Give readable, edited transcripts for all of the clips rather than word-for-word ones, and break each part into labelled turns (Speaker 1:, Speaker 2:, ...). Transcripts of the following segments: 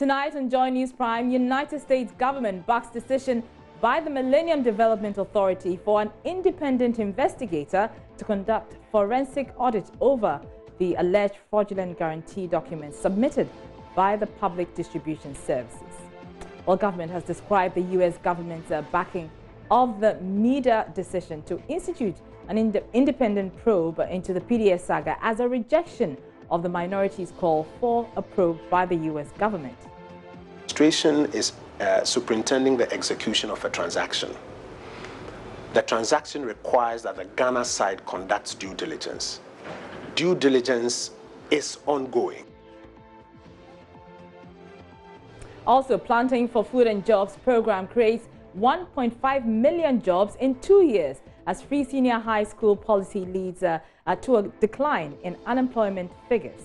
Speaker 1: Tonight on Joy News Prime, United States government backs decision by the Millennium Development Authority for an independent investigator to conduct forensic audit over the alleged fraudulent guarantee documents submitted by the Public Distribution Services. Well, government has described the U.S. government's backing of the MMDA decision to institute an independent probe into the PDS saga as a rejection of the minority's call for a probe by the U.S. government.
Speaker 2: The administration is superintending the execution of a transaction. The transaction requires that the Ghana side conducts due diligence. Due diligence is ongoing.
Speaker 1: Also, Planting for Food and Jobs program creates 1.5 million jobs in 2 years as free senior high school policy leads to a decline in unemployment figures.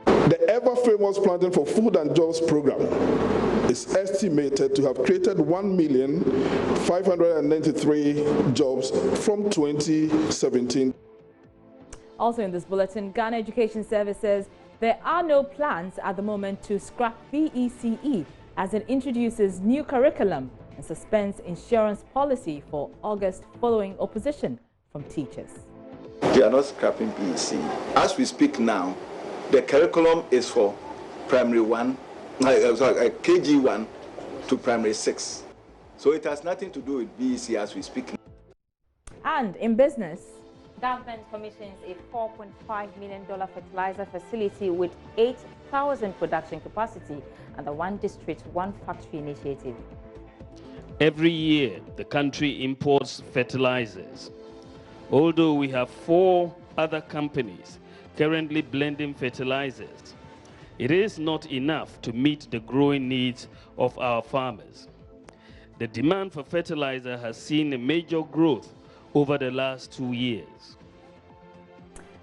Speaker 3: The ever-famous Planting for Food and Jobs program is estimated to have created 1,593 jobs from 2017.
Speaker 1: Also in this bulletin, Ghana Education Service says there are no plans at the moment to scrap VECE as it introduces new curriculum and suspends insurance policy for August following opposition from teachers.
Speaker 4: They are not scrapping VECE. As we speak now, the curriculum is for primary 1, KG 1 to primary 6. So it has nothing to do with VECE as we speak.
Speaker 1: And in business,
Speaker 5: government commissions a $4.5 million fertilizer facility with 8,000 production capacity and the One District, One Factory initiative.
Speaker 6: Every year, the country imports fertilizers. Although we have 4 other companies currently blending fertilizers, it is not enough to meet the growing needs of our farmers. The demand for fertilizer has seen a major growth over the last 2 years.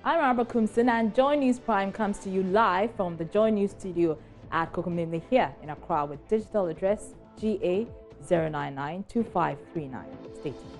Speaker 1: I'm Arba Kumsin, and Joy News Prime comes to you live from the Joy News studio at Kokomimle here in Accra with digital address GA0992539. Stay tuned.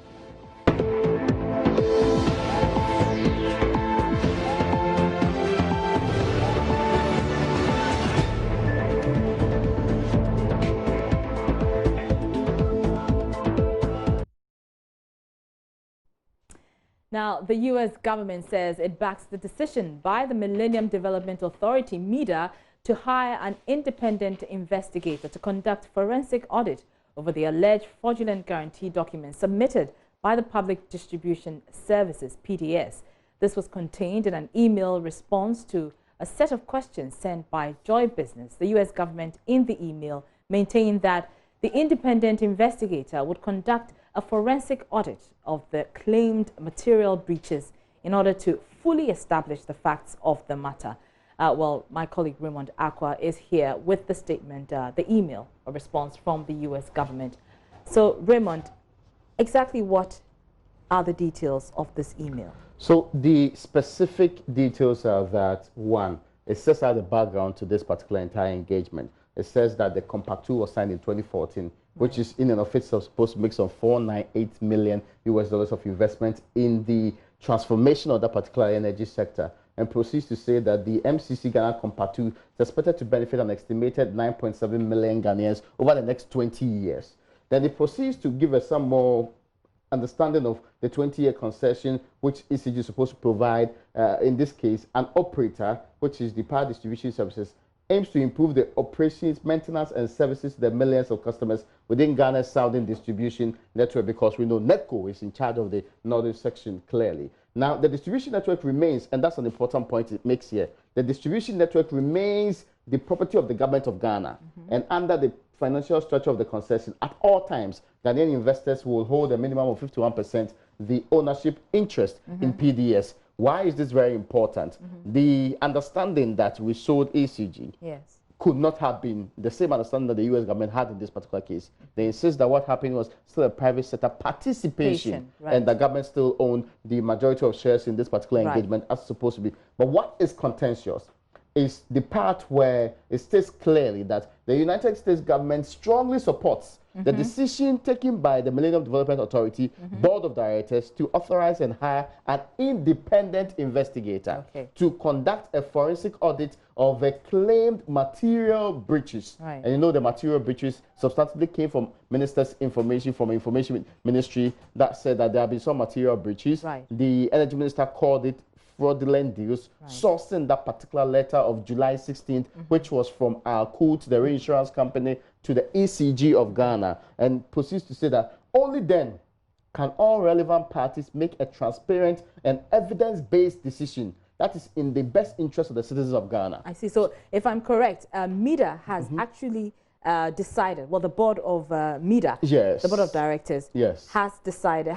Speaker 1: Now, the U.S. government says it backs the decision by the Millennium Development Authority, MMDA, to hire an independent investigator to conduct forensic audit over the alleged fraudulent guarantee documents submitted by the Public Distribution Services, PDS. This was contained in an email response to a set of questions sent by Joy Business. The U.S. government in the email maintained that the independent investigator would conduct a forensic audit of the claimed material breaches in order to fully establish the facts of the matter. Well, my colleague Raymond Aqua is here with the statement, the email, a response from the U.S. government. So, Raymond, exactly what are the details of this email?
Speaker 7: So, the specific details are that, one, it sets out the background to this particular entire engagement. It says that the Compact 2 was signed in 2014, which is in and of itself supposed to make some $498 million of investment in the transformation of that particular energy sector, and proceeds to say that the MCC Ghana Compact 2 is expected to benefit an estimated 9.7 million Ghanaians over the next 20 years. Then it proceeds to give us some more understanding of the 20-year concession which ECG is supposed to provide, in this case, an operator, which is the Power Distribution Services, aims to improve the operations, maintenance, and services to the millions of customers within Ghana's southern distribution network, because we know NETCO is in charge of the northern section clearly. Now, the distribution network remains, and that's an important point it makes here, the distribution network remains the property of the government of Ghana, and under the financial structure of the concession, at all times, Ghanaian investors will hold a minimum of 51% the ownership interest in PDS. Why is this very important? The understanding that we sold ECG could not have been the same understanding that the U.S. government had in this particular case. They insist that what happened was still a private sector participation, and the government still owned the majority of shares in this particular engagement as supposed to be. But what is contentious is the part where it states clearly that the United States government strongly supports the decision taken by the Millennium Development Authority Board of Directors to authorize and hire an independent investigator to conduct a forensic audit of the claimed material breaches. And you know the material breaches substantially came from Minister's information from Information Ministry that said that there have been some material breaches. The Energy Minister called it fraudulent deals, sourcing that particular letter of July 16th, which was from our COOT, the reinsurance company, to the ECG of Ghana, and proceeds to say that only then can all relevant parties make a transparent and evidence-based decision that is in the best interest of the citizens of Ghana.
Speaker 1: I see. So if I'm correct, MIDA has actually decided, well, the board of MIDA, the board of directors, have decided,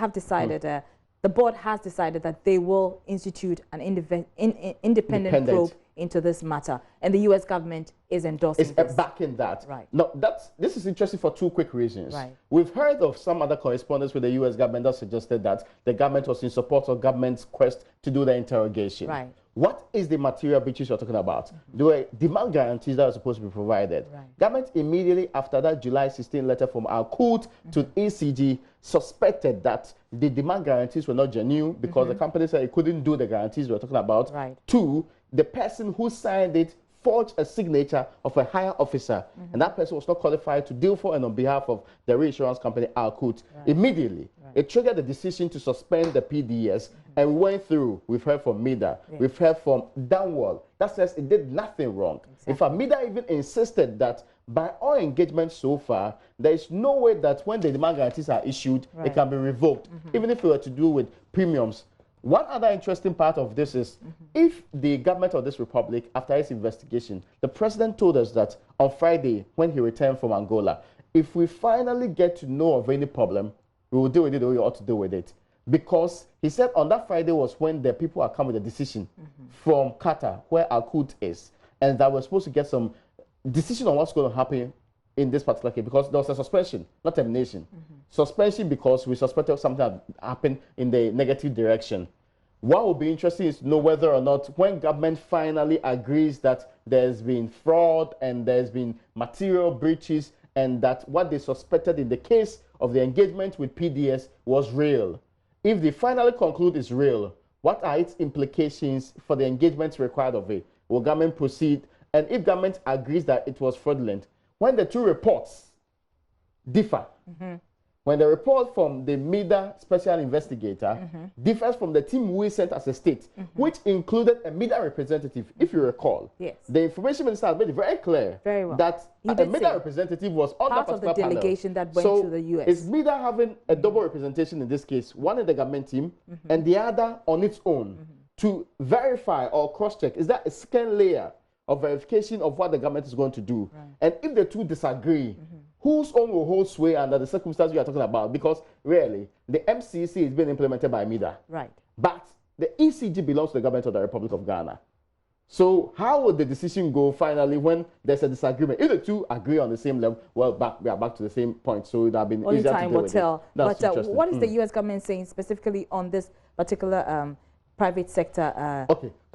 Speaker 1: the board has decided that they will institute an independent probe into this matter, and the U.S. government is endorsing this.
Speaker 7: Backing that. No, this is interesting for two quick reasons. We've heard of some other correspondence with the U.S. government that suggested that the government was in support of government's quest to do the interrogation. What is the material breaches you're talking about? There were demand guarantees that are supposed to be provided. Government immediately after that July 16 letter from our COOT to ECG suspected that the demand guarantees were not genuine because the company said it couldn't do the guarantees we're talking about. Two, the person who signed it forged a signature of a higher officer, and that person was not qualified to deal for and on behalf of the reinsurance company, our COOT. Immediately, it triggered the decision to suspend the PDS, and we went through. We've heard from MIDA, we've heard from Bothwell, that says it did nothing wrong. In fact, MIDA even insisted that by all engagement so far, there is no way that when the demand guarantees are issued, it can be revoked, even if it were to do with premiums. One other interesting part of this is if the government of this republic, after its investigation, the president told us that on Friday, when he returned from Angola, if we finally get to know of any problem, we will deal with it the way we ought to deal with it. Because he said on that Friday was when the people are coming with a decision from Qatar, where our COOT is, and that we're supposed to get some decision on what's going to happen in this particular case, because there was a suspension, not termination. Suspension because we suspected something had happened in the negative direction. What will be interesting is to know whether or not when government finally agrees that there's been fraud and there's been material breaches and that what they suspected in the case of the engagement with PDS was real. If they finally conclude it's real, what are its implications for the engagements required of it? Will government proceed? And if government agrees that it was fraudulent, when the two reports differ, when the report from the MIDA special investigator differs from the team we sent as a state, which included a MIDA representative, if you recall, the information minister has made it very clear that a MIDA representative was on that particular
Speaker 1: part of the delegation that went to the U.S.
Speaker 7: Is MIDA having a double representation in this case, one in the government team and the other on its own, to verify or cross-check? Is that a second layer of verification of what the government is going to do? And if the two disagree, whose own will hold sway under the circumstances we are talking about? Because really, the MCC is being implemented by MIDA. But the ECG belongs to the government of the Republic of Ghana. So how would the decision go finally when there's a disagreement? If the two agree on the same level, well, we are back to the same point. So it would have been
Speaker 1: only
Speaker 7: easier
Speaker 1: time
Speaker 7: to deal
Speaker 1: will
Speaker 7: with
Speaker 1: tell.
Speaker 7: But
Speaker 1: what is the U.S. government saying specifically on this particular private sector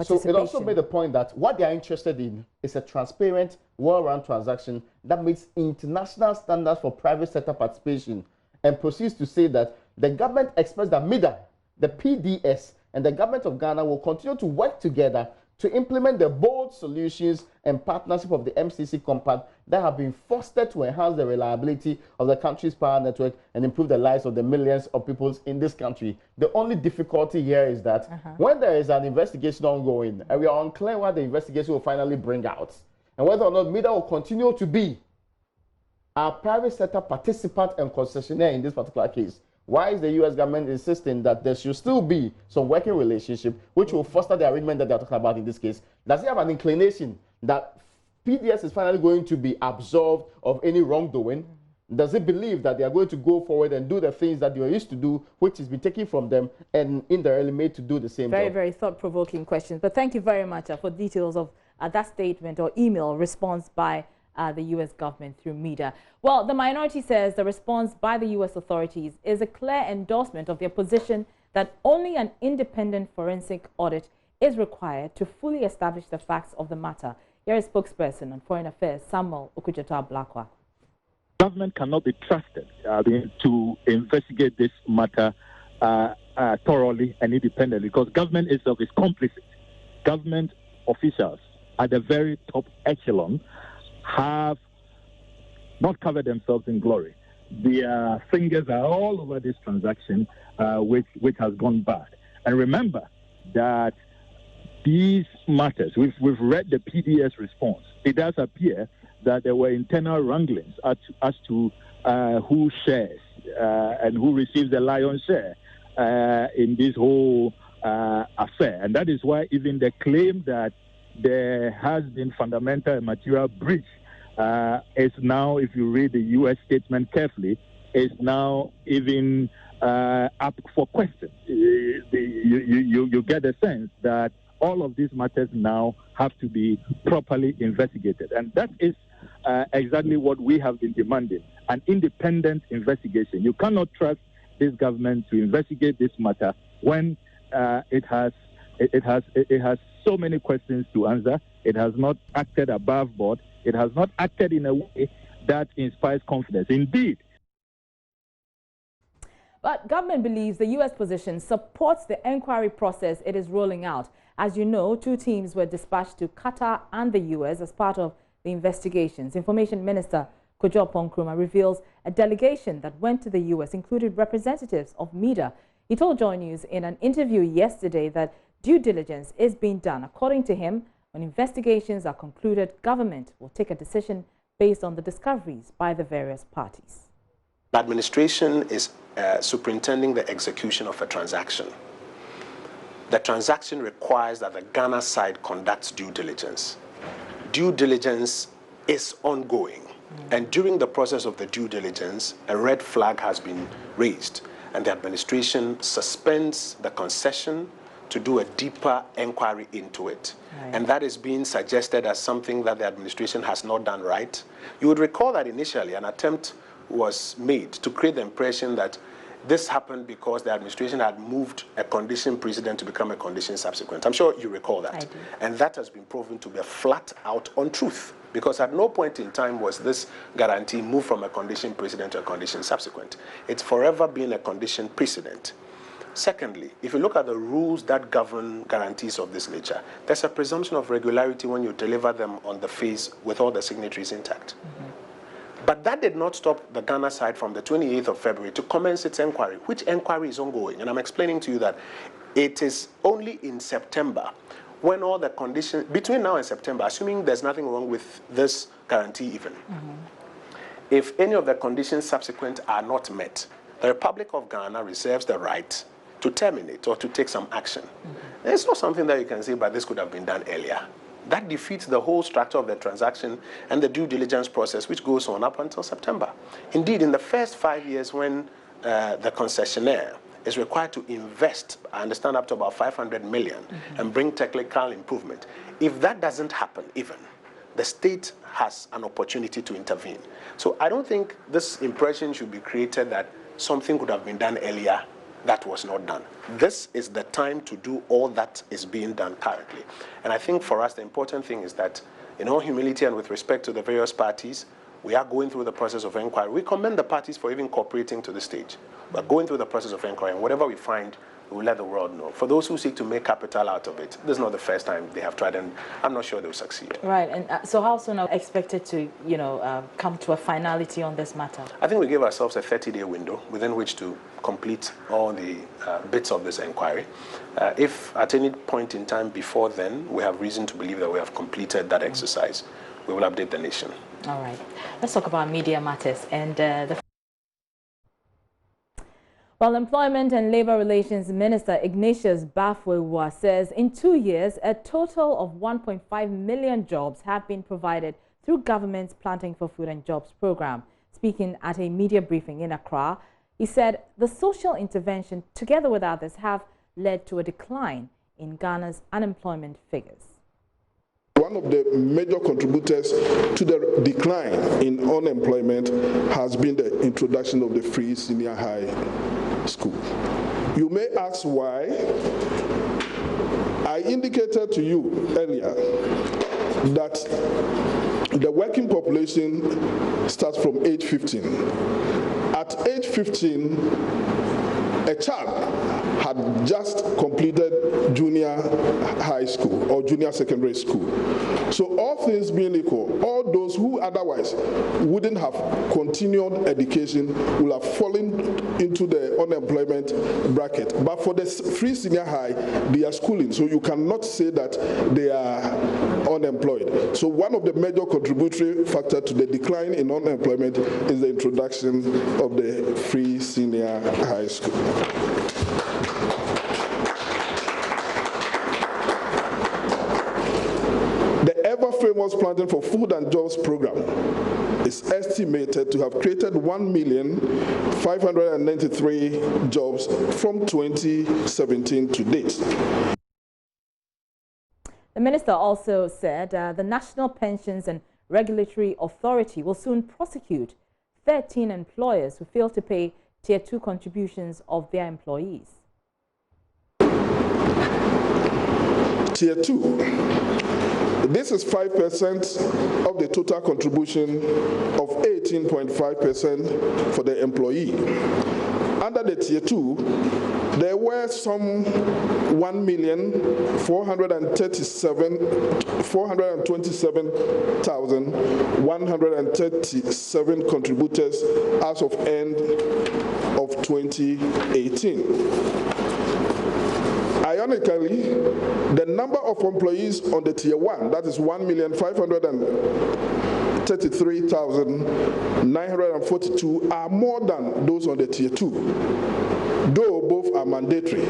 Speaker 7: so it also made the point that what they are interested in is a transparent, well-run transaction that meets international standards for private sector participation, and proceeds to say that the government expects that MIDA, the PDS, and the government of Ghana will continue to work together to implement the bold solutions and partnership of the MCC compact that have been fostered to enhance the reliability of the country's power network and improve the lives of the millions of people in this country. The only difficulty here is that when there is an investigation ongoing and we are unclear what the investigation will finally bring out, and whether or not MIDA will continue to be a private sector participant and concessionaire in this particular case, why is the U.S. government insisting that there should still be some working relationship which will foster the arrangement that they're talking about in this case? Does it have an inclination that PDS is finally going to be absolved of any wrongdoing? Does it believe that they are going to go forward and do the things that they used to do, which has been taken from them and indirectly made to do the same job?
Speaker 1: Very thought-provoking questions. But thank you very much for details of that statement or email response by the U.S. government through MIDA. Well, the minority says the response by the U.S. authorities is a clear endorsement of their position that only an independent forensic audit is required to fully establish the facts of the matter. Here is spokesperson on Foreign Affairs, Samuel Okudzeto-Ablakwa.
Speaker 8: Government cannot be trusted to investigate this matter thoroughly and independently, because government itself is complicit. Government officials at the very top echelon have not covered themselves in glory. Their fingers are all over this transaction, which has gone bad. And remember that these matters, we've read the PDS response. It does appear that there were internal wranglings as to who shares and who receives the lion's share in this whole affair. And that is why even the claim that there has been fundamental and material breach is now, if you read the U.S. statement carefully, is now even up for question. You get the sense that all of these matters now have to be properly investigated. And that is exactly what we have been demanding, an independent investigation. You cannot trust this government to investigate this matter when it has so many questions to answer. It has not acted above board. It has not acted in a way that inspires confidence. Indeed.
Speaker 1: But government believes the U.S. position supports the inquiry process it is rolling out. As you know, 2 teams were dispatched to Qatar and the U.S. as part of the investigations. Information Minister Kojo Nkrumah reveals a delegation that went to the U.S. included representatives of MMDA. He told Joy News in an interview yesterday that due diligence is being done. According to him, when investigations are concluded, government will take a decision based on the discoveries by the various parties.
Speaker 2: The administration is superintending the execution of a transaction. The transaction requires that the Ghana side conducts due diligence. Due diligence is ongoing. And during the process of the due diligence, a red flag has been raised, and the administration suspends the concession to do a deeper inquiry into it. Right. And that is being suggested as something that the administration has not done right. You would recall that initially an attempt was made to create the impression that this happened because the administration had moved a condition precedent to become a condition subsequent. I'm sure you recall that. And that has been proven to be a flat out untruth, because at no point in time was this guarantee moved from a condition precedent to a condition subsequent. It's forever been a condition precedent. Secondly, if you look at the rules that govern guarantees of this nature, there's a presumption of regularity when you deliver them on the face with all the signatories intact. But that did not stop the Ghana side from the 28th of February to commence its inquiry, which inquiry is ongoing. And I'm explaining to you that it is only in September when all the conditions, between now and September, assuming there's nothing wrong with this guarantee even, if any of the conditions subsequent are not met, the Republic of Ghana reserves the right to terminate or to take some action. It's not something that you can say, but this could have been done earlier. That defeats the whole structure of the transaction and the due diligence process, which goes on up until September. Indeed, in the first 5 years when the concessionaire is required to invest, I understand, up to about 500 million and bring technical improvement, if that doesn't happen even, the state has an opportunity to intervene. So I don't think this impression should be created that something could have been done earlier that was not done. This is the time to do all that is being done currently. And I think for us, the important thing is that in all humility and with respect to the various parties, we are going through the process of inquiry. We commend the parties for even cooperating to the stage. We're going through the process of inquiry, and whatever we find, we will let the world know. For those who seek to make capital out of it, this is not the first time they have tried, and I'm not sure they'll succeed.
Speaker 1: Right, and so how soon are we expected to, come to a finality on this matter?
Speaker 2: I think we gave ourselves a 30-day window within which to complete all the bits of this inquiry. If at any point in time before then, we have reason to believe that we have completed that exercise, we will update the nation.
Speaker 1: All right. Let's talk about media matters. And Well, Employment and Labor Relations Minister Ignatius Bothwell says in 2 years, a total of 1.5 million jobs have been provided through government's Planting for Food and Jobs program. Speaking at a media briefing in Accra, he said the social intervention, together with others, have led to a decline in Ghana's unemployment figures.
Speaker 3: one of the major contributors to the decline in unemployment has been the introduction of the free senior high school. You may ask why. I indicated to you earlier that the working population starts from age 15. At age 15, a child had just completed junior high school or junior secondary school. So all things being equal, all those who otherwise wouldn't have continued education will have fallen into the unemployment bracket. But for the free senior high, they are schooling, so you cannot say that they are unemployed. So one of the major contributory factors to the decline in unemployment is the introduction of the free senior high school. The ever-famous Planting for Food and Jobs program is estimated to have created 1,593 jobs from 2017 to date.
Speaker 1: The minister also said the National Pensions and Regulatory Authority will soon prosecute 13 employers who fail to pay Tier 2 contributions of their employees.
Speaker 3: Tier 2. This is 5% of the total contribution of 18.5% for the employee. Under the Tier 2, there were some 427,137 contributors as of end of 2018. Ironically, the number of employees on the Tier 1, that is 1,533,942, are more than those on the Tier 2, though both are mandatory.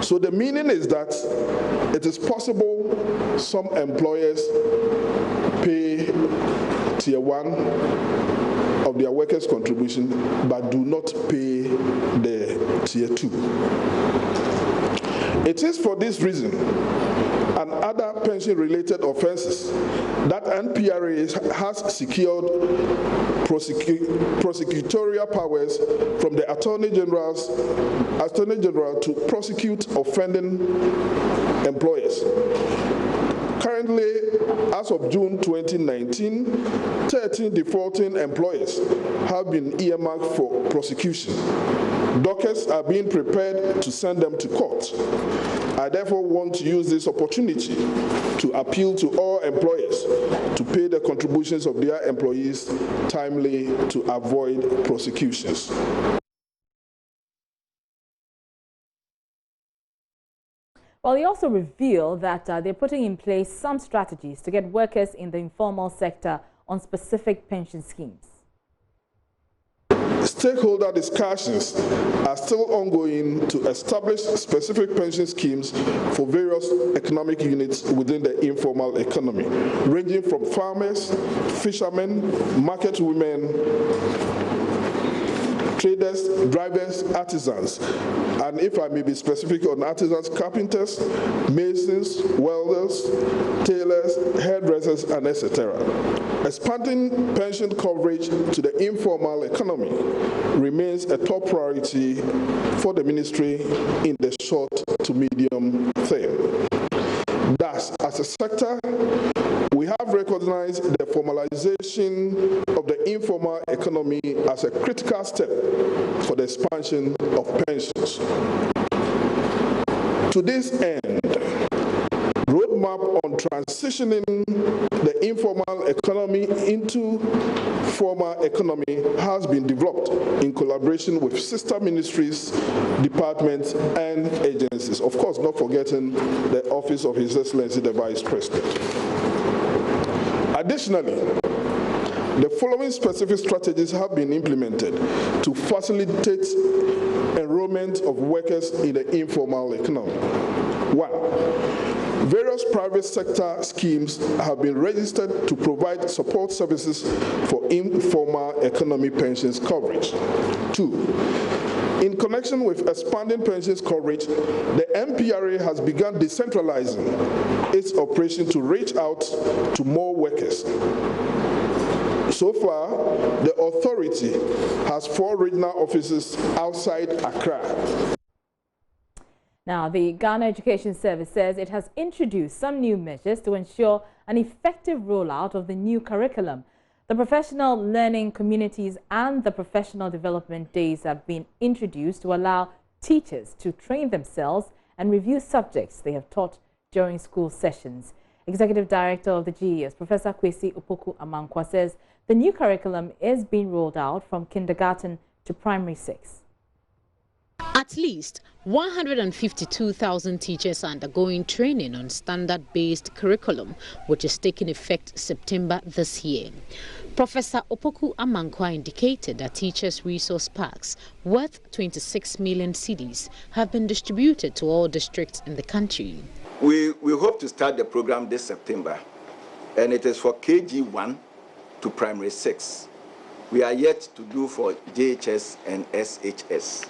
Speaker 3: So the meaning is that it is possible some employers pay Tier 1 of their workers' contribution but do not pay the Tier 2. It is for this reason and other pension-related offenses that NPRA has secured prosecutorial powers from the Attorney General to prosecute offending employers. Currently, as of June 2019, 13 defaulting employers have been earmarked for prosecution. Dockets are being prepared to send them to court. I therefore want to use this opportunity to appeal to all employers to pay the contributions of their employees timely to avoid prosecutions.
Speaker 1: Well, he also revealed that they're putting in place some strategies to get workers in the informal sector on specific pension schemes.
Speaker 3: Stakeholder discussions are still ongoing to establish specific pension schemes for various economic units within the informal economy, ranging from farmers, fishermen, market women, traders, drivers, artisans, and if I may be specific on artisans, carpenters, masons, welders, tailors, hairdressers, and etc. Expanding pension coverage to the informal economy remains a top priority for the ministry in the short to medium term. Thus, as a sector, we have recognized the formalization of the informal economy as a critical step for the expansion of pensions. To this end, roadmap on transitioning the informal economy into formal economy has been developed in collaboration with sister ministries, departments, and agencies. Of course, not forgetting the Office of His Excellency the Vice President. Additionally, the following specific strategies have been implemented to facilitate enrollment of workers in the informal economy. 1. Various private sector schemes have been registered to provide support services for informal economy pensions coverage. 2. In connection with expanding pensions coverage, the MPRA has begun decentralizing its operation to reach out to more workers. So far, the authority has 4 regional offices outside Accra.
Speaker 1: Now, the Ghana Education Service says it has introduced some new measures to ensure an effective rollout of the new curriculum. The professional learning communities and the professional development days have been introduced to allow teachers to train themselves and review subjects they have taught during school sessions. Executive Director of the GES, Professor Kwesi Opoku Amankwa, says the new curriculum is being rolled out from kindergarten to primary 6.
Speaker 9: At least 152,000 teachers are undergoing training on standard-based curriculum, which is taking effect September this year. Professor Opoku Amankwa indicated that teachers' resource packs worth 26 million cedis have been distributed to all districts in the country.
Speaker 4: We hope to start the program this September, and it is for KG1 to primary 6. We are yet to do for JHS and SHS.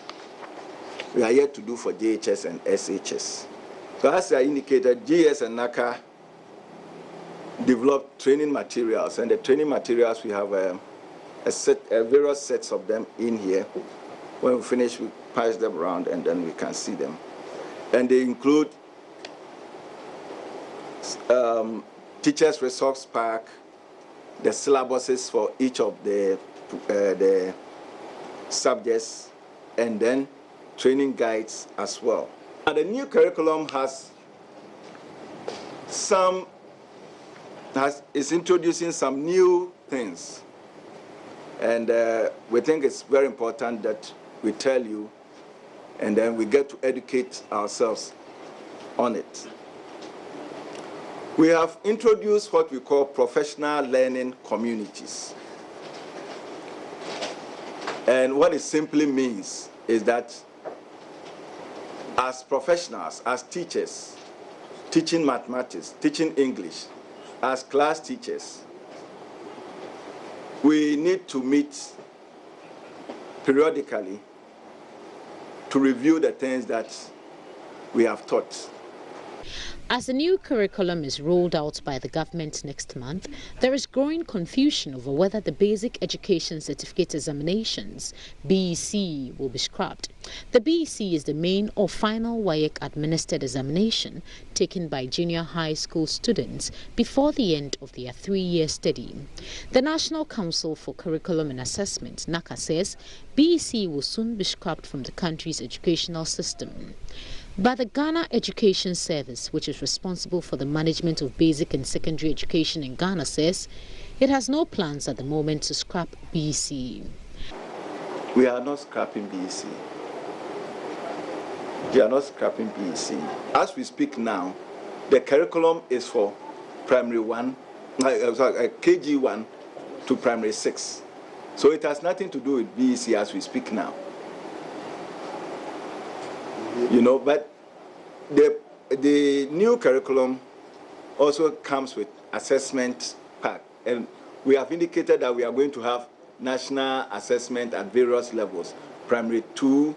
Speaker 4: We are yet to do for JHS and SHS. So as I indicated, GS and NACA developed training materials, and the training materials, we have various sets of them in here. When we finish, we pass them around and then we can see them. And they include teachers' resource pack, the syllabuses for each of the subjects, and then training guides as well. And the new curriculum is introducing some new things, and we think it's very important that we tell you, and then we get to educate ourselves on it. We have introduced what we call professional learning communities, and what it simply means is that as professionals, as teachers, teaching mathematics, teaching English, as class teachers, we need to meet periodically to review the things that we have taught.
Speaker 9: As the new curriculum is rolled out by the government next month, there is growing confusion over whether the Basic Education Certificate Examinations, BEC, will be scrapped. The BEC is the main or final WAEC-administered examination taken by junior high school students before the end of their 3-year study. The National Council for Curriculum and Assessment, NACA, says BEC will soon be scrapped from the country's educational system. But the Ghana Education Service, which is responsible for the management of basic and secondary education in Ghana, says it has no plans at the moment to scrap BEC.
Speaker 4: We are not scrapping BEC. We are not scrapping BEC. As we speak now, the curriculum is for primary 1, KG1 to primary 6. So it has nothing to do with BEC as we speak now. You know, but the new curriculum also comes with assessment pack, and we have indicated that we are going to have national assessment at various levels: primary 2,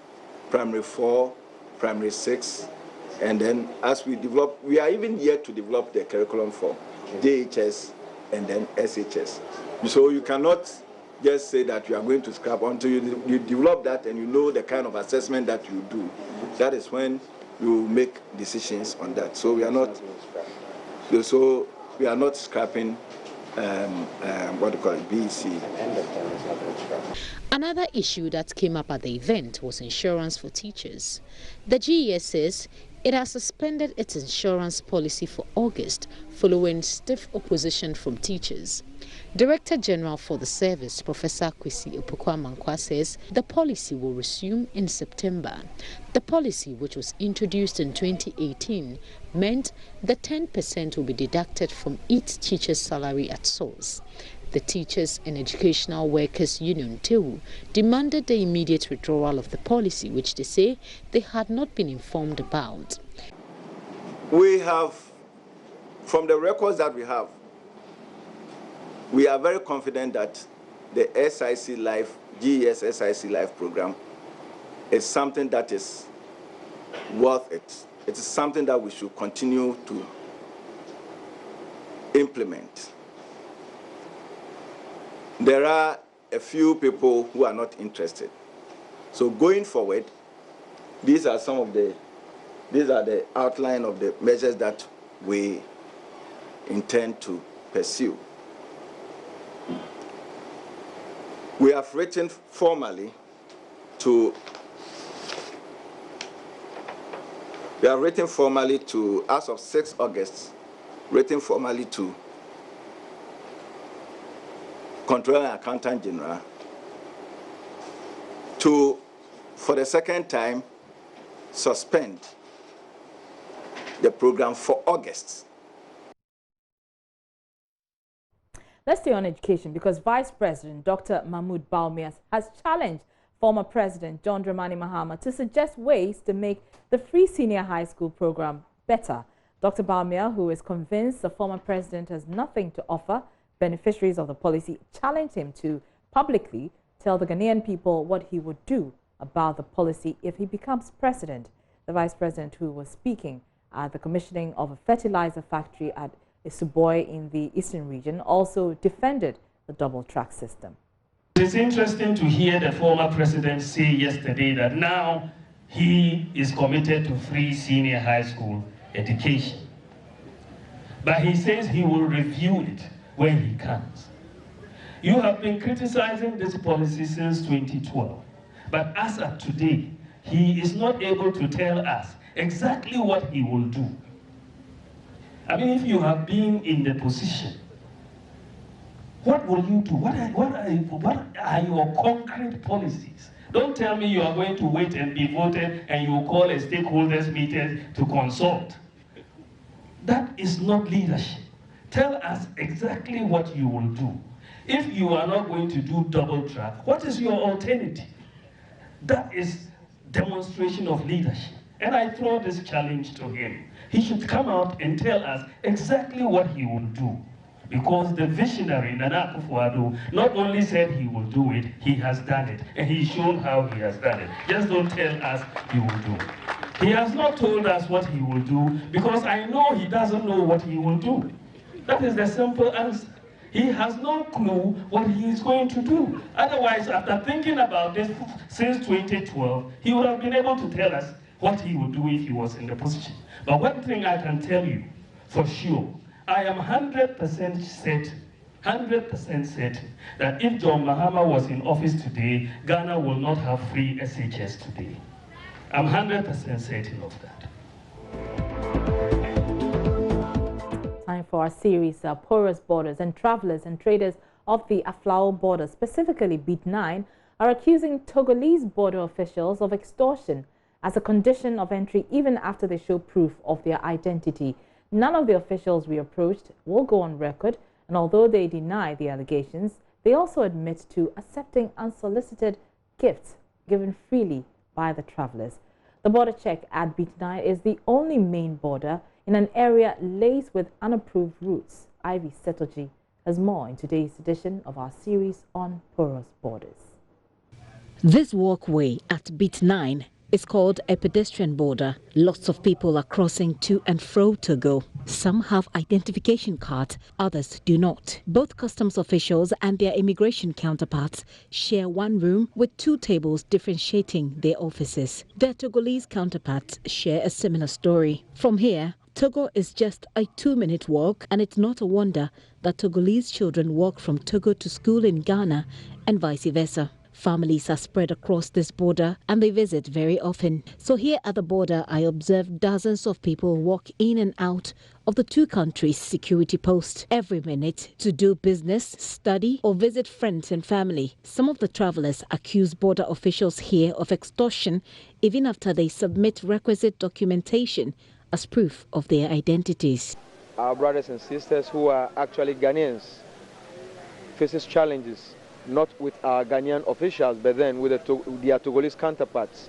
Speaker 4: primary 4, primary 6, and then as we develop, we are even yet to develop the curriculum for JHS and then SHS. So you cannot just say that you are going to scrap until you develop that and you know the kind of assessment that you do. That is when you make decisions on that. So we are not. So we are not scrapping what do you call it, BEC.
Speaker 9: Another issue that came up at the event was insurance for teachers. The GES says it has suspended its insurance policy for August following stiff opposition from teachers. Director General for the service, Professor Kwesi Opoku Amankwa, says the policy will resume in September. The policy, which was introduced in 2018, meant that 10% will be deducted from each teacher's salary at source. The Teachers and Educational Workers Union, TEU, demanded the immediate withdrawal of the policy, which they say they had not been informed about.
Speaker 4: We have, from the records that we have, we are very confident that the SIC Life, GES SIC Life program is something that is worth it. It is something that we should continue to implement. There are a few people who are not interested. So going forward, these are the outline of the measures that we intend to pursue. We have written formally to as of 6 August, written formally to Controller and Accountant General to, for the second time, suspend the program for August.
Speaker 1: Let's stay on education because Vice President Dr Mahamudu Bawumia has challenged former President John Mahama to suggest ways to make the free senior high school program better. Dr Bawumia, who is convinced the former president has nothing to offer beneficiaries of the policy, challenged him to publicly tell the Ghanaian people what he would do about the policy if he becomes president. The vice president, who was speaking at the commissioning of a fertilizer factory at Isuboy in the eastern region, also defended the double-track system.
Speaker 6: It's interesting to hear the former president say yesterday that now he is committed to free senior high school education. But he says he will review it when he comes. You have been criticizing this policy since 2012. But as of today, he is not able to tell us exactly what he will do. I mean, if you have been in the position, what will you do? What are your concrete policies? Don't tell me you are going to wait and be voted and you will call a stakeholders meeting to consult. That is not leadership. Tell us exactly what you will do. If you are not going to do double track, what is your alternative? That is demonstration of leadership. And I throw this challenge to him. He should come out and tell us exactly what he will do. Because the visionary, Nana Akufo-Addo, not only said he will do it, he has done it. And he's shown how he has done it. Just don't tell us he will do. He has not told us what he will do because I know he doesn't know what he will do. That is the simple answer. He has no clue what he is going to do. Otherwise, after thinking about this since 2012, he would have been able to tell us what he would do if he was in the position. But one thing I can tell you for sure, I am 100% certain that if John Mahama was in office today, Ghana will not have free SHS today. I'm 100% certain of that.
Speaker 1: Time for our series, Porous Borders, and travelers and traders of the Aflao border, specifically Beat 9, are accusing Togolese border officials of extortion as a condition of entry even after they show proof of their identity. None of the officials we approached will go on record, and although they deny the allegations, they also admit to accepting unsolicited gifts given freely by the travelers. The border check at Beat 9 is the only main border in an area laced with unapproved routes. Ivy Setoji has more in today's edition of our series on porous borders.
Speaker 10: This walkway at Beat 9 is called a pedestrian border. Lots of people are crossing to and fro Togo. Some have identification cards, others do not. Both customs officials and their immigration counterparts share one room with two tables differentiating their offices. Their Togolese counterparts share a similar story. From here, Togo is just a 2-minute walk, and it's not a wonder that Togolese children walk from Togo to school in Ghana and vice versa. Families are spread across this border and they visit very often. So here at the border, I observe dozens of people walk in and out of the two countries' security posts every minute to do business, study, or visit friends and family. Some of the travelers accuse border officials here of extortion even after they submit requisite documentation as proof of their identities.
Speaker 11: Our brothers and sisters who are actually Ghanaians faces challenges, not with our Ghanaian officials, but then with their Togolese counterparts.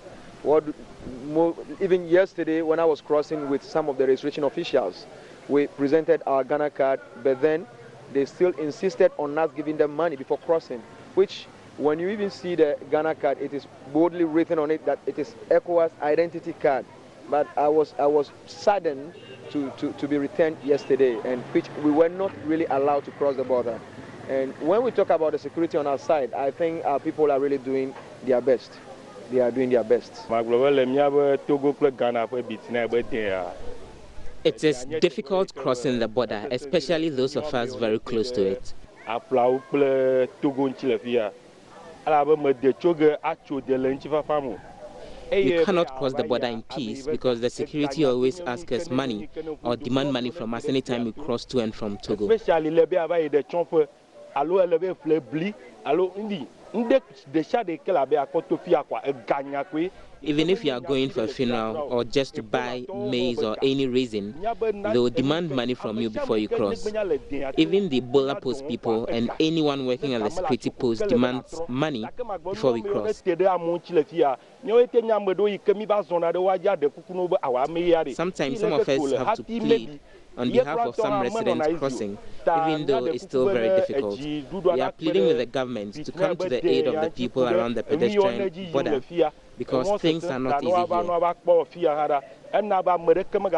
Speaker 11: Even yesterday, when I was crossing with some of the registration officials, we presented our Ghana card, but then they still insisted on us giving them money before crossing, which When you even see the Ghana card, it is boldly written on it that it is ECOWAS identity card. But I was saddened to be returned yesterday, and which we were not really allowed to cross the border. And when we talk about the security on our side, I think our people are really doing their best. They are doing their best.
Speaker 12: It is difficult crossing the border, especially those of us very close to it. We cannot cross the border in peace because the security always asks us money or demand money from us anytime we cross to and from Togo. Even if you are going for a funeral or just to buy maize or any reason, they will demand money from you before you cross. Even the border post people and anyone working at the security post demands money before we cross. Sometimes some of us have to plead on behalf of some residents crossing, even though it's still very difficult. We are pleading with the government to come to the aid of the people around the pedestrian border because things are not easy here.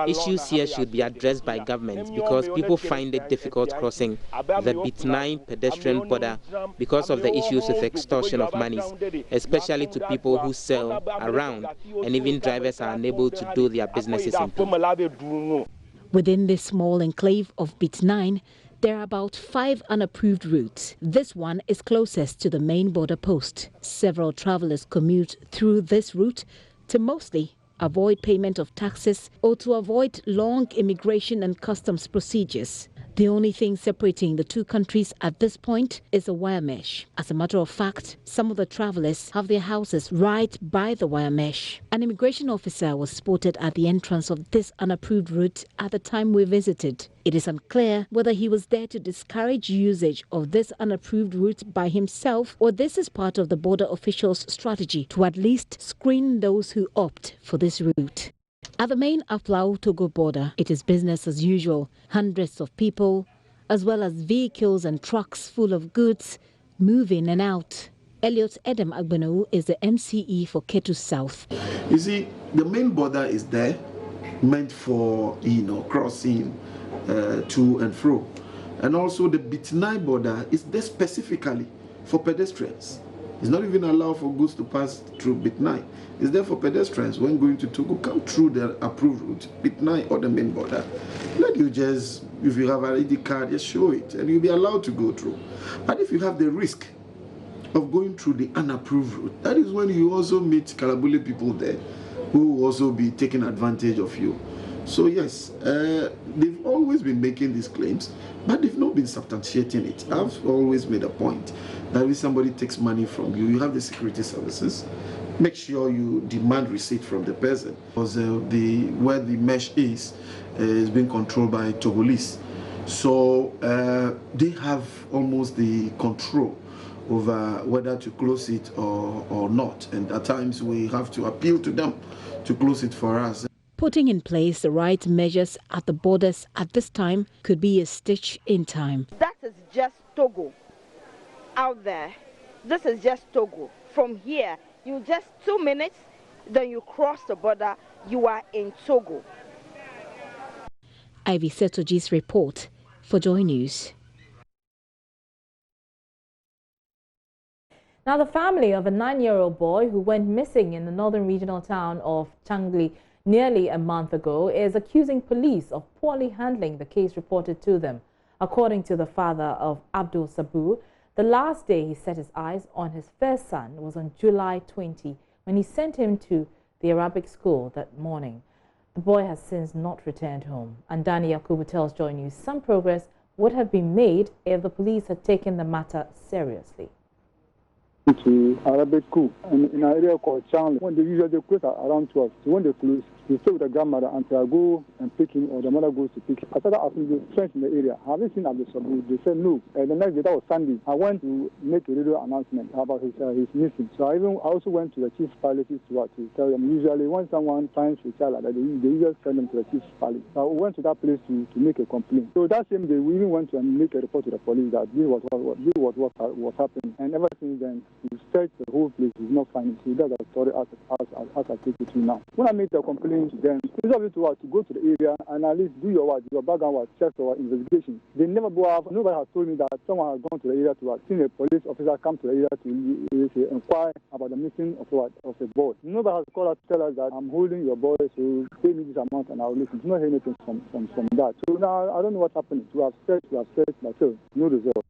Speaker 12: Issues here should be addressed by government because people find it difficult crossing the Bit9 pedestrian border because of the issues with extortion of monies, especially to people who sell around, and even drivers are unable to do their businesses in peace.
Speaker 10: Within this small enclave of Bit9, there are about 5 unapproved routes. This one is closest to the main border post. Several travelers commute through this route to mostly avoid payment of taxes or to avoid long immigration and customs procedures. The only thing separating the two countries at this point is a wire mesh. As a matter of fact, some of the travelers have their houses right by the wire mesh. An immigration officer was spotted at the entrance of this unapproved route at the time we visited. It is unclear whether he was there to discourage usage of this unapproved route by himself, or this is part of the border officials' strategy to at least screen those who opt for this route. At the main Aflao-Togo border, it is business as usual. Hundreds of people, as well as vehicles and trucks full of goods, move in and out. Elliot Edem Agbenou is the MCE for Ketu South.
Speaker 3: You see, the main border is there, meant for, crossing to and fro. And also the Bit9 border is there specifically for pedestrians. It's not even allowed for goods to pass through Bit9. It's there for pedestrians when going to Togo, come through the approved route, Bit9 or the main border. Let you just, if you have an ID card, just show it and you'll be allowed to go through. But if you have the risk of going through the unapproved route, that is when you also meet Kalabule people there who will also be taking advantage of you. So yes, they've always been making these claims, but they've not been substantiating it. I've always made a point that if somebody takes money from you, you have the security services, make sure you demand receipt from the person. Because where the mesh is being controlled by Togolese. So they have almost the control over whether to close it or not. And at times we have to appeal to them to close it for us.
Speaker 10: Putting in place the right measures at the borders at this time could be a stitch in time.
Speaker 13: That is just Togo out there. This is just Togo. From here, you just 2 minutes, then you cross the border, you are in Togo.
Speaker 10: Ivy Setoji's report for Joy News.
Speaker 1: Now, the family of a 9-year-old boy who went missing in the northern regional town of Changli nearly a month ago is accusing police of poorly handling the case reported to them. According to the father of Abdul Sabu, the last day he set his eyes on his first son was on July 20, when he sent him to the Arabic school that morning. The boy has since not returned home. And Dani Yakubu tells Joy News some progress would have been made if the police had taken the matter seriously.
Speaker 14: To Arabic school in an area called Changli. When they usually close around 12, so when they close, He stayed with the grandmother until I go and pick him, or the mother goes to pick him. I started asking the friends in the area, have you seen Abdul? They said no. The next day, that was Sunday, I went to make a radio announcement about his missing. So I also went to the chief palace to tell them. Usually when someone finds a child like that, they usually send them to the chief palace. So I went to that place to make a complaint. So that same day, we even went to make a report to the police that this was what happened. And ever since then, we searched the whole place. We've not found it. So that's the story as I take it to you now. When I made the complaint to them, it's obvious to go to the area and at least do your background work, check or investigation. They never go out. Nobody has told me that someone has gone to the area to seen a police officer come to the area to inquire about the missing of a boy. Nobody has called us to tell us that I'm holding your boy, so pay me this amount and I'll listen. Not hear anything from that. So now I don't know what's happening. We have searched, but still no result.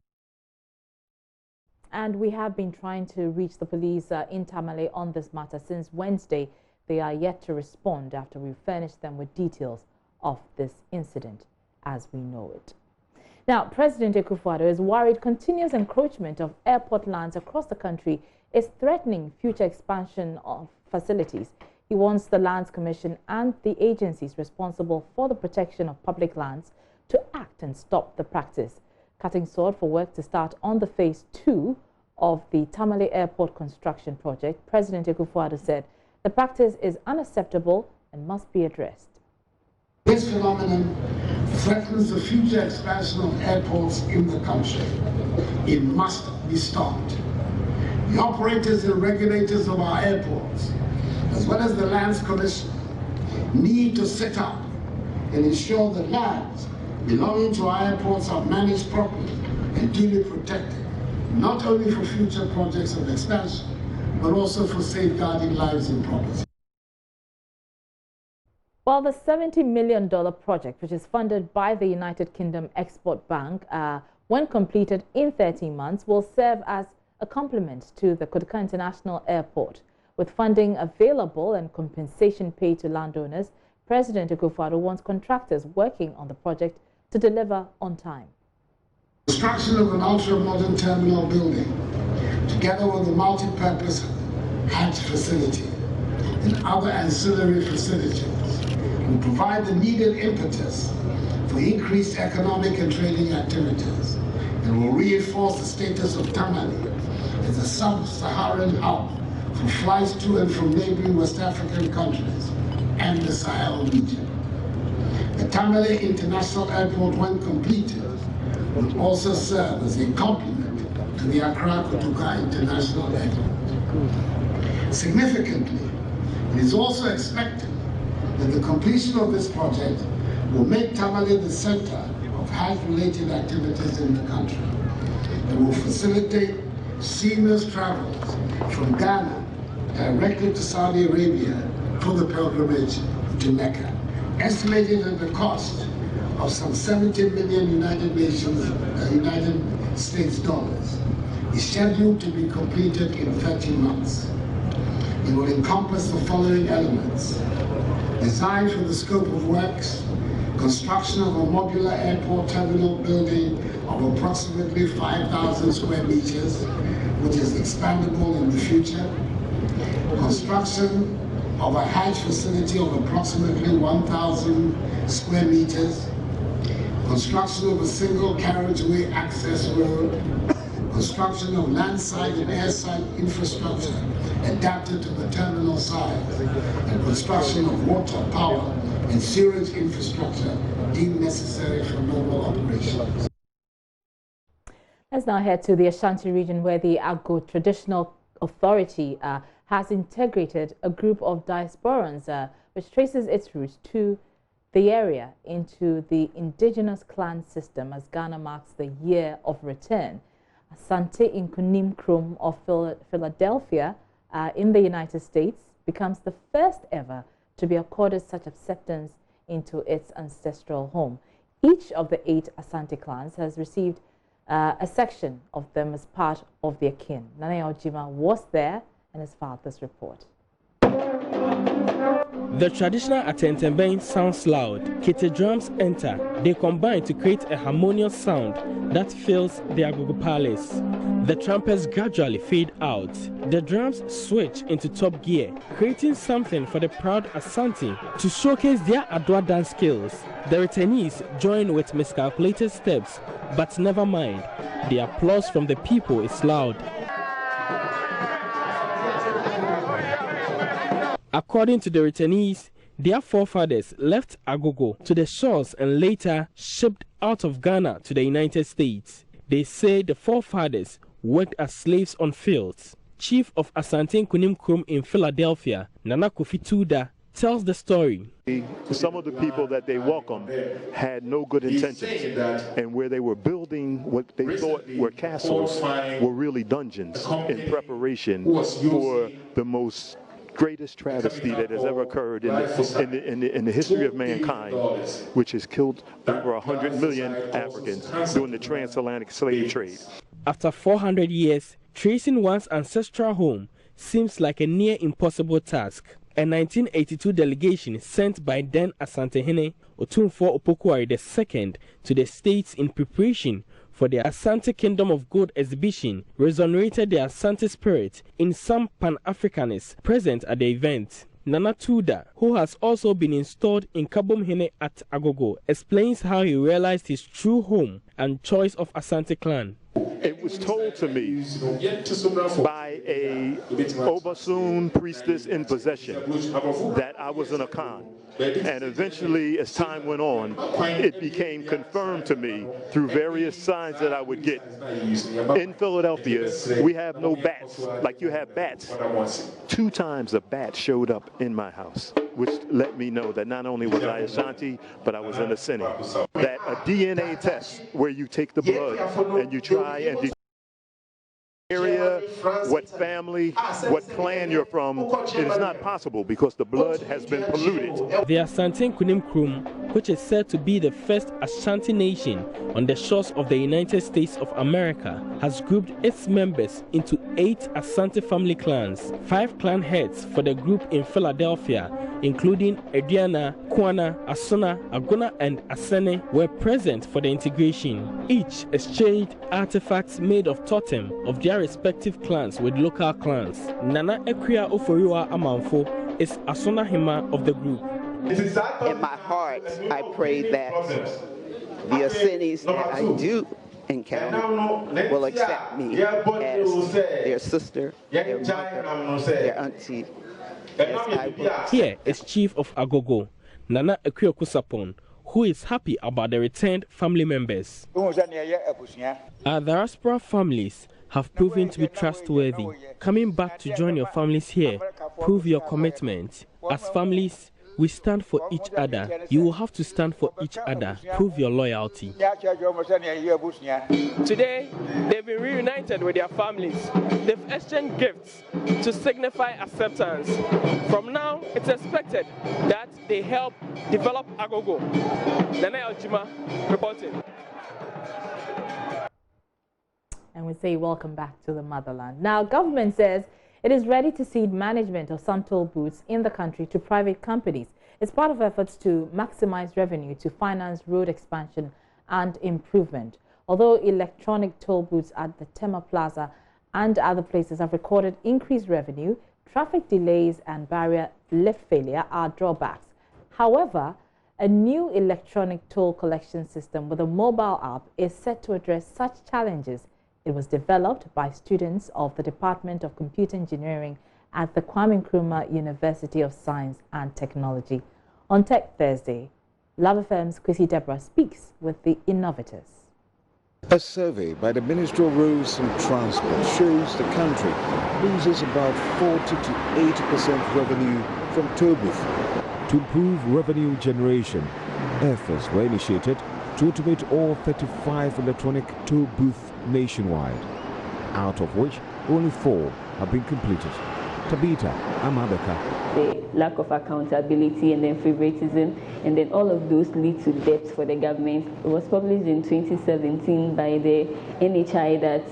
Speaker 1: And we have been trying to reach the police in Tamale on this matter since Wednesday. They are yet to respond after we furnished them with details of this incident as we know it. Now, President Akufo-Addo is worried continuous encroachment of airport lands across the country is threatening future expansion of facilities. He wants the Lands Commission and the agencies responsible for the protection of public lands to act and stop the practice. Cutting sword for work to start on the phase 2 of the Tamale Airport construction project, President Akufo-Addo said the practice is unacceptable and must be addressed.
Speaker 15: This phenomenon threatens the future expansion of airports in the country. It must be stopped. The operators and regulators of our airports, as well as the Lands Commission, need to sit up and ensure that lands belonging to our airports are managed properly and duly protected, not only for future projects of expansion, but also for safeguarding lives and property.
Speaker 1: Well, the $70 million project, which is funded by the United Kingdom Export Bank, when completed in 13 months, will serve as a complement to the Kotoka International Airport. With funding available and compensation paid to landowners, President Akufo-Addo wants contractors working on the project to deliver on time.
Speaker 15: Construction of an ultra-modern terminal building, together with a multi-purpose hatch facility and other ancillary facilities, will provide the needed impetus for increased economic and trading activities and will reinforce the status of Tamale as a sub-Saharan hub for flights to and from neighboring West African countries and the Sahel region. The Tamale International Airport, when completed, will also serve as a complement to the Accra-Kotoka International Airport. Significantly, it is also expected that the completion of this project will make Tamale the center of Hajj-related activities in the country and will facilitate seamless travels from Ghana directly to Saudi Arabia for the pilgrimage to Mecca. Estimated at the cost of some 70 million United States dollars, is scheduled to be completed in 13 months. It will encompass the following elements: design for the scope of works, construction of a modular airport terminal building of approximately 5,000 square meters, which is expandable in the future, construction of a hatch facility of approximately 1,000 square meters, construction of a single carriageway access road, construction of landside and airside infrastructure adapted to the terminal size, and construction of water, power, and sewage infrastructure deemed necessary for normal operations.
Speaker 1: Let's now head to the Asante region, where the Agbo Traditional Authority has integrated a group of diasporans which traces its roots to the area into the indigenous clan system as Ghana marks the year of return. Asante in Kunim Krum of Philadelphia in the United States becomes the first ever to be accorded such acceptance into its ancestral home. Each of the 8 Asante clans has received a section of them as part of their kin. Nana Ojima was there and has filed this report.
Speaker 16: The traditional Atentembeng sounds loud. Kete drums enter. They combine to create a harmonious sound that fills the Agogo Palace. The trumpets gradually fade out. The drums switch into top gear, creating something for the proud Asante to showcase their Adwa dance skills. The returnees join with miscalculated steps, but never mind. The applause from the people is loud. According to the returnees, their forefathers left Agogo to the shores and later shipped out of Ghana to the United States. They say the forefathers worked as slaves on fields. Chief of Asante Nkunim Krum in Philadelphia, Nana Kofi Tuda, tells the story.
Speaker 17: Some of the people that they welcomed had no good intentions, and where they were building what they thought were castles were really dungeons in preparation for the most greatest travesty that has ever occurred in the history of mankind, which has killed over 100 million Africans during the transatlantic slave trade.
Speaker 16: After 400 years, tracing one's ancestral home seems like a near impossible task. A 1982 delegation sent by then Asante Hene Otumfuo Opokuwari II to the States in preparation for the Asante Kingdom of Gold exhibition resonated the Asante spirit in some Pan-Africanists present at the event. Nana Tuda, who has also been installed in Kabom Hene at Agogo, explains how he realized his true home and choice of Asante clan.
Speaker 17: It was told to me by a Obasun priestess in possession that I was an Akan. And eventually, as time went on, it became confirmed to me through various signs that I would get. In Philadelphia, we have no bats like you have bats. 2 times a bat showed up in my house, which let me know that not only was I Ashanti, but I was in a Asante. That a DNA test where you take the blood and you try and area, what family, what clan you're from, it is not possible because the blood has been polluted.
Speaker 16: The Asante Nkunim Krum, which is said to be the first Ashanti nation on the shores of the United States of America, has grouped its members into 8 Asante family clans. 5 clan heads for the group in Philadelphia, including Ediana, Kwana, Asuna, Agona, and Asene, were present for the integration. Each exchanged artifacts made of totem of their respective clans with local clans. Nana Ekwia Oforiwa Amanfo is Asuna Hima of the group.
Speaker 18: In my heart, I pray that the Asenes that I do encounter will accept me as their sister, their mother, their auntie.
Speaker 16: Here is Chief of Agogo, Nana Ekwia Kusapon, who is happy about the returned family members. Our diaspora families have proven to be trustworthy. Coming back to join your families here, prove your commitment. As families, we stand for each other. You will have to stand for each other. Prove your loyalty.
Speaker 19: Today, they've been reunited with their families. They've exchanged gifts to signify acceptance. From now, it's expected that they help develop Agogo. Nana Eljima reporting.
Speaker 1: And we say welcome back to the motherland. Now, government says it is ready to cede management of some toll booths in the country to private companies. It's part of efforts to maximize revenue to finance road expansion and improvement. Although electronic toll booths at the Tema Plaza and other places have recorded increased revenue, traffic delays and barrier lift failure are drawbacks. However, a new electronic toll collection system with a mobile app is set to address such challenges. It was developed by students of the Department of Computer Engineering at the Kwame Nkrumah University of Science and Technology. On Tech Thursday, Love FM's Chrissy Deborah speaks with the innovators.
Speaker 20: A survey by the Ministry of Roads and Transport shows the country loses about 40 to 80% revenue from toll booths.
Speaker 21: To improve revenue generation, efforts were initiated to automate all 35 electronic toll booths nationwide, out of which only 4 have been completed. Tabitha Amadaka.
Speaker 22: The lack of accountability and then favoritism, and then all of those lead to debt for the government. It was published in 2017 by the NHI that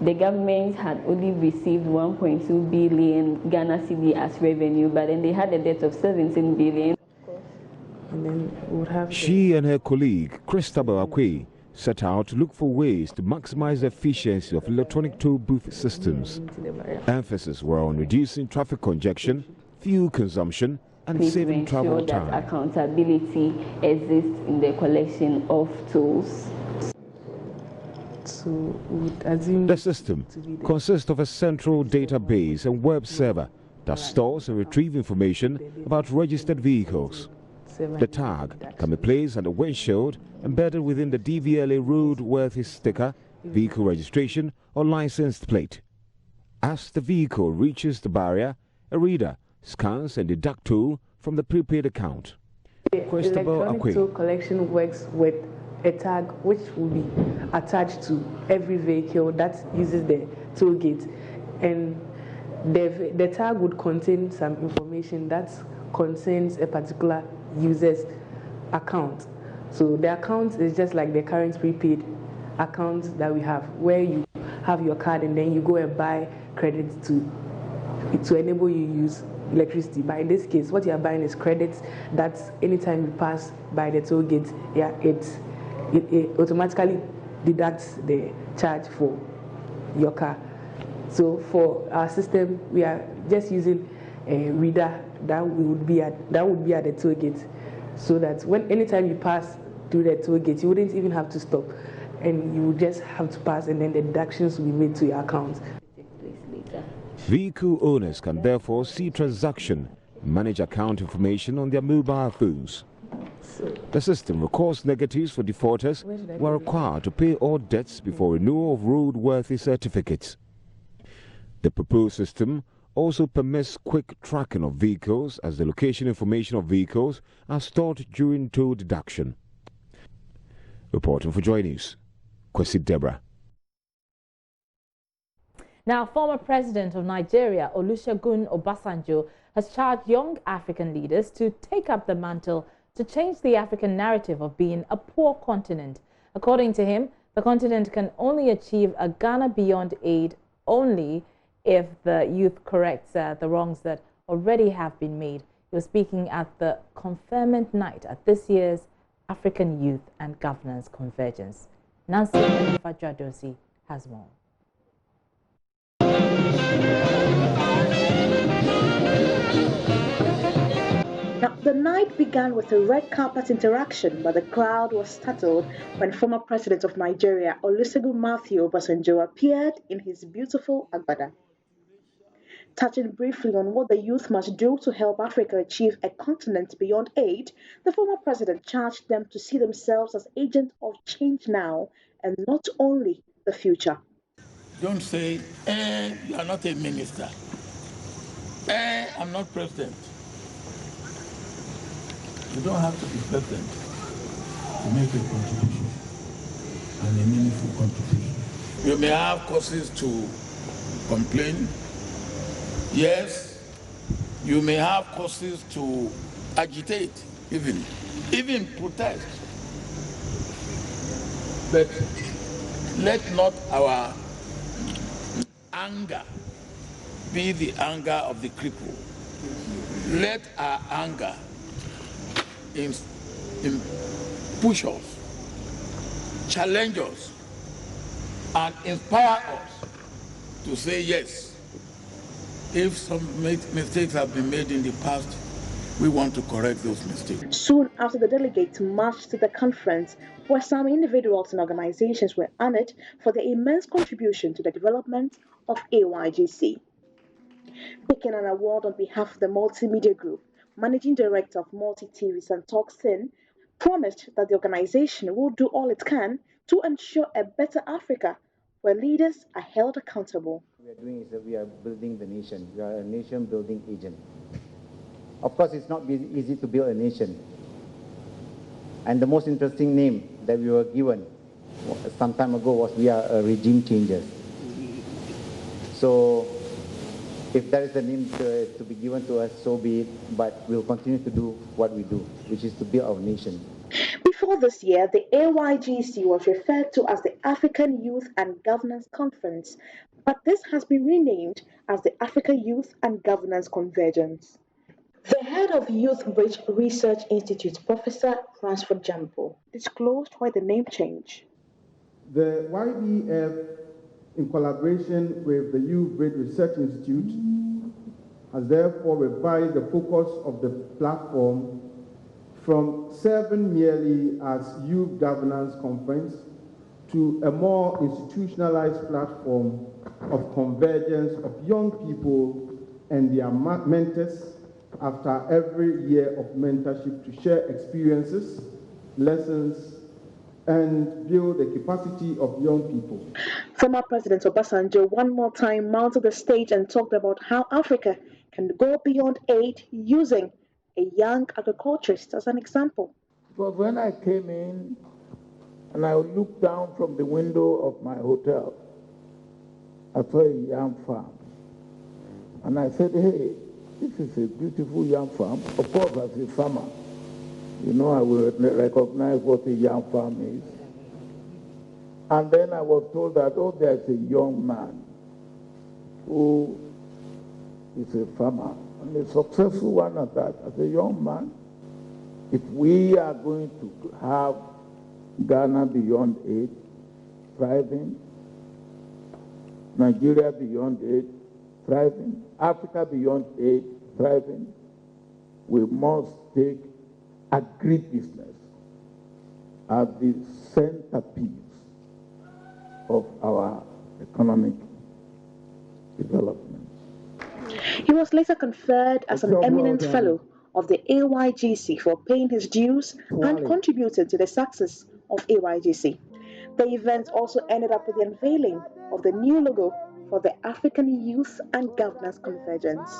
Speaker 22: the government had only received 1.2 billion Ghana cedi as revenue, but then they had a debt of 17 billion.
Speaker 5: And then we would have
Speaker 21: she and her colleague, Christabel Akwe, set out to look for ways to maximize the efficiency of electronic toll booth systems. Emphasis were on reducing traffic congestion, fuel consumption, and saving travel time.
Speaker 22: That accountability exists in the collection of tolls.
Speaker 5: So would assume
Speaker 21: the system consists of a central database and web server that stores and retrieves information about registered vehicles. The tag can be placed on the windshield embedded within the DVLA roadworthy sticker, vehicle registration or license plate. As the vehicle reaches the barrier, a reader scans and deducts toll from the prepaid account.
Speaker 5: Electronic toll collection works with a tag which will be attached to every vehicle that uses the toll gate, and the tag would contain some information that concerns a particular user's account. So the account is just like the current prepaid account that we have, where you have your card and then you go and buy credit to enable you use electricity. But in this case, what you are buying is credits that anytime you pass by the toll gate, it automatically deducts the charge for your car. So for our system, we are just using a reader that would be at the toll gate, so that anytime you pass through the toll gate, you wouldn't even have to stop, and you would just have to pass, and then the deductions will be made to your account.
Speaker 21: Vehicle owners can therefore see transaction and manage account information on their mobile phones. The system records negatives for defaulters who are required to pay all debts before renewal of roadworthy certificates. The proposed system also permits quick tracking of vehicles, as the location information of vehicles are stored during toll deduction. Reporting for Joy News, Kwesi Deborah.
Speaker 1: Now, former President of Nigeria, Olusegun Obasanjo, has charged young African leaders to take up the mantle to change the African narrative of being a poor continent. According to him, the continent can only achieve a Ghana beyond aid only if the youth corrects the wrongs that already have been made. He was speaking at the conferment night at this year's African Youth and Governance Convergence. Nancy Fajadosi has more.
Speaker 7: Now, the night began with a red carpet interaction, but the crowd was startled when former President of Nigeria, Olusegun Mahamudu Bawumia, appeared in his beautiful agbada. Touching briefly on what the youth must do to help Africa achieve a continent beyond aid, the former president charged them to see themselves as agents of change now and not only the future.
Speaker 23: Don't say, you are not a minister. I'm not president. You don't have to be president to make a contribution, and a meaningful contribution. You may have causes to complain. Yes, you may have causes to agitate, even protest. But let not our anger be the anger of the cripple. Let our anger push us, challenge us, and inspire us to say yes. If some mistakes have been made in the past, we want to correct those mistakes.
Speaker 7: Soon after the delegates marched to the conference, where some individuals and organizations were honored for their immense contribution to the development of AYGC. Taking an award on behalf of the Multimedia Group, Managing Director of Multi TVs and Talksin promised that the organization will do all it can to ensure a better Africa where leaders are held accountable.
Speaker 24: What we are doing is that we are building the nation. We are a nation-building agent. Of course, it's not easy to build a nation. And the most interesting name that we were given some time ago was we are a regime changers. So if that is the name to be given to us, so be it. But we'll continue to do what we do, which is to build our nation.
Speaker 7: Before this year, the AYGC was referred to as the African Youth and Governance Conference, but this has been renamed as the Africa Youth and Governance Convergence. The head of Youth Bridge Research Institute, Professor Ransford Jampo, disclosed why the name change.
Speaker 2: The YBF, in collaboration with the Youth Bridge Research Institute, has therefore revised the focus of the platform from serving merely as Youth Governance Conference to a more institutionalized platform of convergence of young people and their mentors after every year of mentorship to share experiences, lessons, and build the capacity of young people.
Speaker 7: Former President Obasanjo one more time mounted the stage and talked about how Africa can go beyond aid using a young agriculturist as an example.
Speaker 23: Because when I came in and I looked down from the window of my hotel, I saw a yam farm. And I said, hey, this is a beautiful yam farm. Of course, as a farmer, you know, I will recognize what a yam farm is. And then I was told that, oh, there's a young man who is a farmer, and a successful one at that. As a young man, if we are going to have Ghana beyond aid thriving, Nigeria beyond aid thriving, Africa beyond aid thriving, we must take agribusiness as the centerpiece of our economic development.
Speaker 7: He was later conferred as an eminent fellow of the AYGC for paying his dues and contributing to the success of AYGC. The event also ended up with the unveiling of the new logo for the African Youth and Governance Convergence.